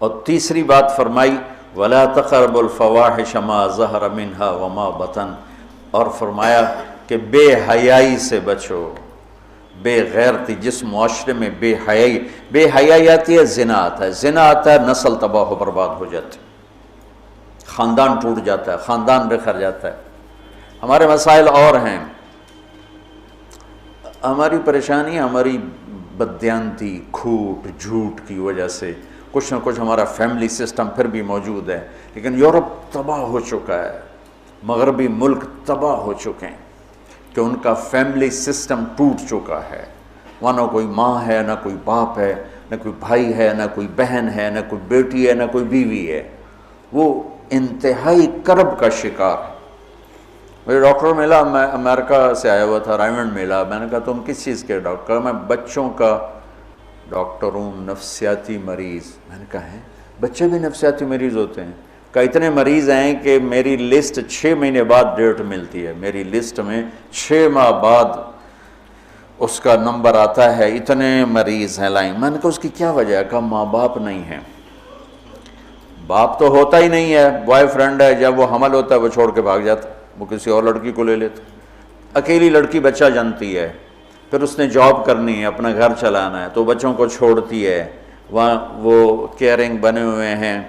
اور تیسری بات فرمائی وَلَا تَقْرَبُوا الْفَوَاحِشَ مَا ظَهَرَ مِنْهَا وَمَا بَطَنَ، اور فرمایا کہ بے حیائی سے بچو، بے غیرتی. جس معاشرے میں بے حیائی آتی ہے زنا آتا ہے، زنا آتا ہے نسل تباہ و برباد ہو جاتی ہے، خاندان ٹوٹ جاتا ہے، خاندان بکھر جاتا ہے. ہمارے مسائل اور ہیں، ہماری پریشانی ہماری بددیانتی، کھوٹ، جھوٹ کی وجہ سے کچھ نہ کچھ ہمارا فیملی سسٹم پھر بھی موجود ہے. لیکن یورپ تباہ ہو چکا ہے، مغربی ملک تباہ ہو چکے ہیں کہ ان کا فیملی سسٹم ٹوٹ چکا ہے. وہاں نہ کوئی ماں ہے، نہ کوئی باپ ہے، نہ کوئی بھائی ہے، نہ کوئی بہن ہے، نہ کوئی بیٹی ہے، نہ کوئی بیوی ہے. وہ انتہائی کرب کا شکار ہے. مجھے ڈاکٹر ملا، میں امریکہ سے آیا ہوا تھا، رائمنڈ ملا. میں نے کہا تم کس چیز کے ڈاکٹر؟ میں بچوں کا ڈاکٹر ہوں، نفسیاتی مریض. میں نے کہا ہے بچے بھی نفسیاتی مریض ہوتے ہیں؟ کہ اتنے مریض ہیں کہ میری لسٹ 6 مہینے بعد ڈیٹ ملتی ہے، میری لسٹ میں 6 ماہ بعد اس کا نمبر آتا ہے، اتنے مریض ہیں لائن. میں نے کہا اس کی کیا وجہ ہے؟ کہا ماں باپ نہیں ہیں. باپ تو ہوتا ہی نہیں ہے، بوائے فرینڈ ہے، جب وہ حمل ہوتا ہے وہ چھوڑ کے بھاگ جاتا، وہ کسی اور لڑکی کو لے لیتا. اکیلی لڑکی بچہ جنتی ہے، پھر اس نے جاب کرنی ہے، اپنا گھر چلانا ہے، تو بچوں کو چھوڑتی ہے. وہاں وہ کیئرنگ بنے ہوئے ہیں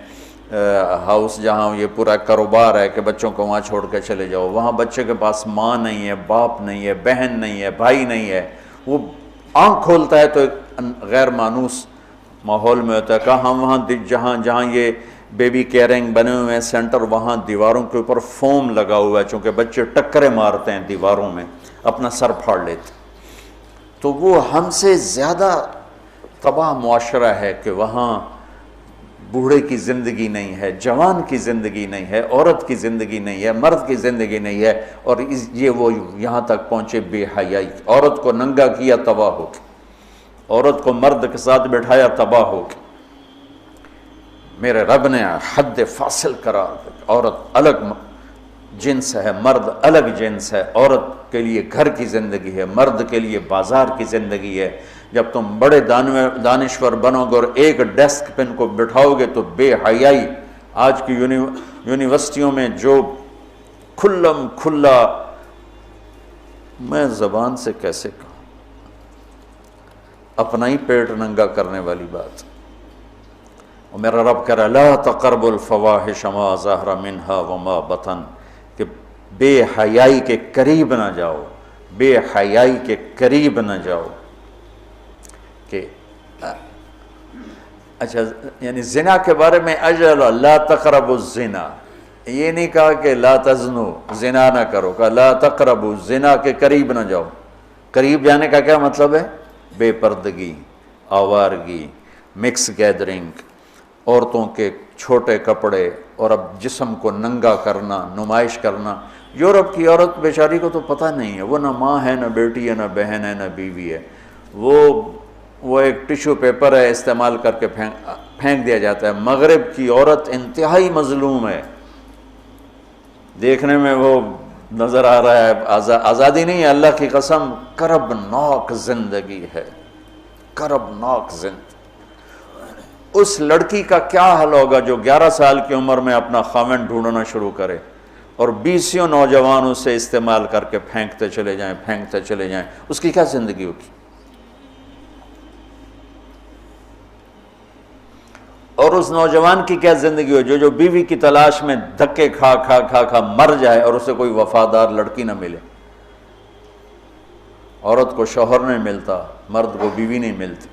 ہاؤس، جہاں یہ پورا کاروبار ہے کہ بچوں کو وہاں چھوڑ کے چلے جاؤ. وہاں بچے کے پاس ماں نہیں ہے، باپ نہیں ہے، بہن نہیں ہے، بھائی نہیں ہے. وہ آنکھ کھولتا ہے تو ایک غیر مانوس ماحول میں ہوتا ہے. کہا ہم وہاں جہاں یہ بیبی کیئرنگ بنے ہوئے ہیں سینٹر، وہاں دیواروں کے اوپر فوم لگا ہوا ہے، چونکہ بچے ٹکرے مارتے ہیں دیواروں میں، اپنا سر پھاڑ لیتے. تو وہ ہم سے زیادہ تباہ معاشرہ ہے کہ وہاں بوڑھے کی زندگی نہیں ہے، جوان کی زندگی نہیں ہے، عورت کی زندگی نہیں ہے، مرد کی زندگی نہیں ہے. اور یہ وہ یہاں تک پہنچے بے حیائی. عورت کو ننگا کیا تباہ ہو کے، عورت کو مرد کے ساتھ بٹھایا تباہ ہو کے. میرے رب نے حد فاصل قرار دیا. عورت الگ جنس ہے، مرد الگ جنس ہے. عورت کے لیے گھر کی زندگی ہے، مرد کے لیے بازار کی زندگی ہے. جب تم بڑے دانشور بنو گے اور ایک ڈیسک پہ ان کو بٹھاؤ گے تو بے حیائی. آج کی یونیورسٹیوں میں جو کھلم کھلا، میں زبان سے کیسے کہوں، اپنا ہی پیٹ ننگا کرنے والی بات. اور میرا رب کہہ رہا لا تقربوا الفواحش ما ظہر منها وما بطن، کہ بے حیائی کے قریب نہ جاؤ، بے حیائی کے قریب نہ جاؤ. کہ اچھا یعنی زنا کے بارے میں اجل لا تقربوا الزنا، یہ نہیں کہا کہ لا تزنو، زنا نہ کرو، کہا لا تقربوا، زنا کے قریب نہ جاؤ. قریب جانے کا کیا مطلب ہے؟ بے پردگی، آوارگی، مکس گیدرنگ، عورتوں کے چھوٹے کپڑے، اور اب جسم کو ننگا کرنا، نمائش کرنا. یورپ کی عورت بیچاری کو تو پتہ نہیں ہے، وہ نہ ماں ہے، نہ بیٹی ہے، نہ بہن ہے، نہ بیوی ہے. وہ ایک ٹیشو پیپر ہے، استعمال کر کے پھینک دیا جاتا ہے. مغرب کی عورت انتہائی مظلوم ہے. دیکھنے میں وہ نظر آ رہا ہے آزادی نہیں ہے، اللہ کی قسم کربناک زندگی ہے، کربناک زندگی. اس لڑکی کا کیا حل ہوگا جو 11 سال کی عمر میں اپنا خاوند ڈھونڈنا شروع کرے اور 20 نوجوان اسے استعمال کر کے پھینکتے چلے جائیں. اس کی کیا زندگی ہوگی؟ اور اس نوجوان کی کیا زندگی ہو جو بیوی کی تلاش میں دھکے کھا مر جائے اور اسے کوئی وفادار لڑکی نہ ملے. عورت کو شوہر نہیں ملتا، مرد کو بیوی نہیں ملتی،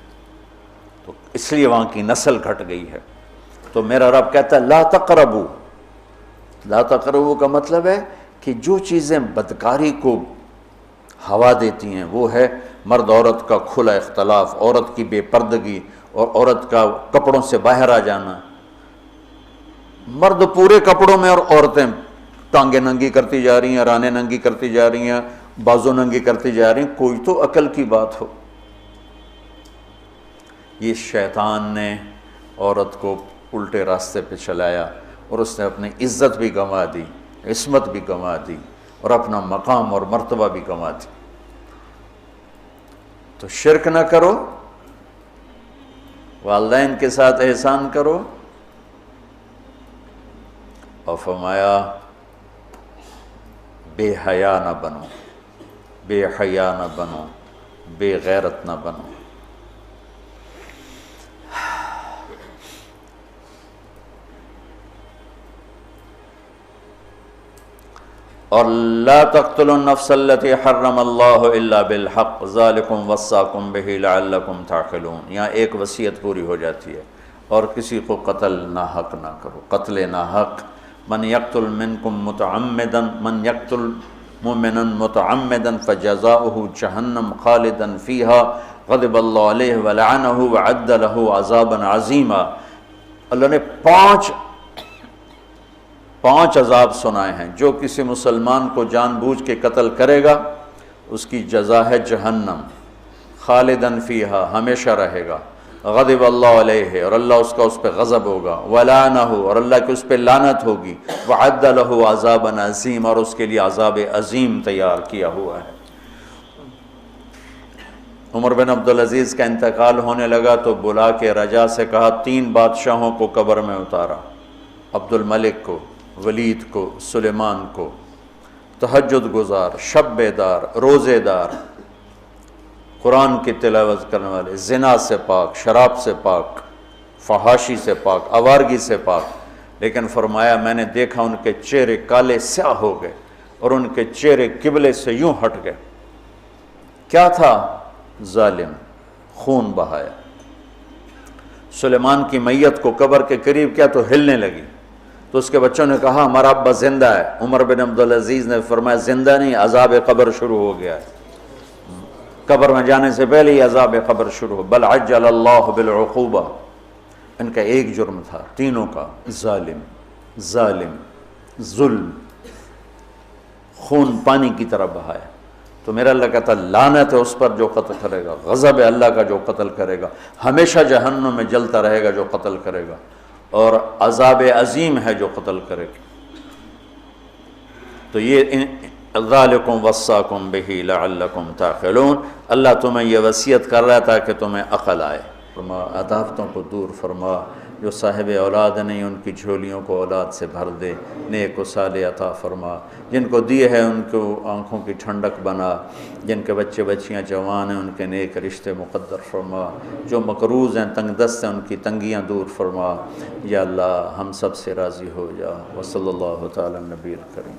تو اس لیے وہاں کی نسل گھٹ گئی ہے. تو میرا رب کہتا ہے لا تقربوا. لا تقربوا کا مطلب ہے کہ جو چیزیں بدکاری کو ہوا دیتی ہیں وہ ہے مرد عورت کا کھلا اختلاف، عورت کی بے پردگی، اور عورت کا کپڑوں سے باہر آ جانا. مرد پورے کپڑوں میں اور عورتیں ٹانگیں ننگی کرتی جا رہی ہیں، رانیں ننگی کرتی جا رہی ہیں، بازو ننگی کرتی جا رہی ہیں. کوئی تو عقل کی بات ہو. یہ شیطان نے عورت کو الٹے راستے پہ چلایا اور اس نے اپنی عزت بھی گنوا دی، عصمت بھی گنوا دی، اور اپنا مقام اور مرتبہ بھی گنوا دی. تو شرک نہ کرو، والدین کے ساتھ احسان کرو، اور فرمایا بے حیا نہ بنو، بے حیا نہ بنو، بے غیرت نہ بنو۔ اور لا تقتلوا النفس التي حرم اللہ الا بالحق ذالکم وصاکم بہ لعلکم تعقلون۔ یہاں ایک وصیت پوری ہو جاتی ہے، اور کسی کو قتل ناحق نہ کرو، قتل ناحق۔ من یقتل منکم متعمدا، من یقتل مؤمنا متعمدا فجزاؤہ جہنم خالدا فیہا غضب اللہ علیہ ولعنہ وعد لہ عذابا عظیما۔ اللہ نے پانچ عذاب سنائے ہیں۔ جو کسی مسلمان کو جان بوجھ کے قتل کرے گا اس کی جزا ہے جہنم، خالداً فیہا، ہمیشہ رہے گا، غضب اللہ علیہ، اور اللہ اس کا اس پہ غضب ہوگا، ولعنہ، اور اللہ کی اس پہ لعنت ہوگی، وعد لہ عذابا عظیم، اور اس کے لیے عذاب عظیم تیار کیا ہوا ہے۔ عمر بن عبدالعزیز کا انتقال ہونے لگا تو بلا کے رجا سے کہا 3 بادشاہوں کو قبر میں اتارا، عبد الملک کو، ولید کو، سلیمان کو، تہجد گزار، شب بیدار، روزے دار، قرآن کی تلاوت کرنے والے، زنا سے پاک، شراب سے پاک، فحاشی سے پاک، آوارگی سے پاک۔ لیکن فرمایا میں نے دیکھا ان کے چہرے کالے سیاہ ہو گئے اور ان کے چہرے قبلے سے یوں ہٹ گئے۔ کیا تھا؟ ظالم، خون بہایا۔ سلیمان کی میت کو قبر کے قریب کیا تو ہلنے لگی، تو اس کے بچوں نے کہا ہمارا ابا زندہ ہے۔ عمر بن عبدالعزیز نے فرمایا زندہ نہیں، عذاب قبر شروع ہو گیا ہے، قبر میں جانے سے پہلے ہی عذاب قبر شروع ہو۔ بل عجل اللہ بالعقوبہ۔ ان کا ایک جرم تھا تینوں کا، ظالم، ظلم، خون پانی کی طرح بہایا۔ تو میرا اللہ کہتا لعنت ہے اس پر جو قتل کرے گا، غضب ہے اللہ کا جو قتل کرے گا، ہمیشہ جہنم میں جلتا رہے گا جو قتل کرے گا، اور عذاب عظیم ہے جو قتل کرے گا۔ تو یہ ذالکم وصاکم بہ لعلکم تعقلون، اللہ تمہیں یہ وصیت کر رہا تھا کہ تمہیں عقل آئے۔ فرما عداوتوں کو دور فرما، جو صاحب اولاد نہیں ان کی جھولیوں کو اولاد سے بھر دے، نیک و صالح عطا فرما، جن کو دیے ہیں ان کو آنکھوں کی ٹھنڈک بنا، جن کے بچے بچیاں جوان ہیں ان کے نیک رشتے مقدر فرما، جو مقروض ہیں تنگ دست ہیں ان کی تنگیاں دور فرما۔ یا اللہ ہم سب سے راضی ہو جا۔ وصلی اللہ تعالی نبی الکریم۔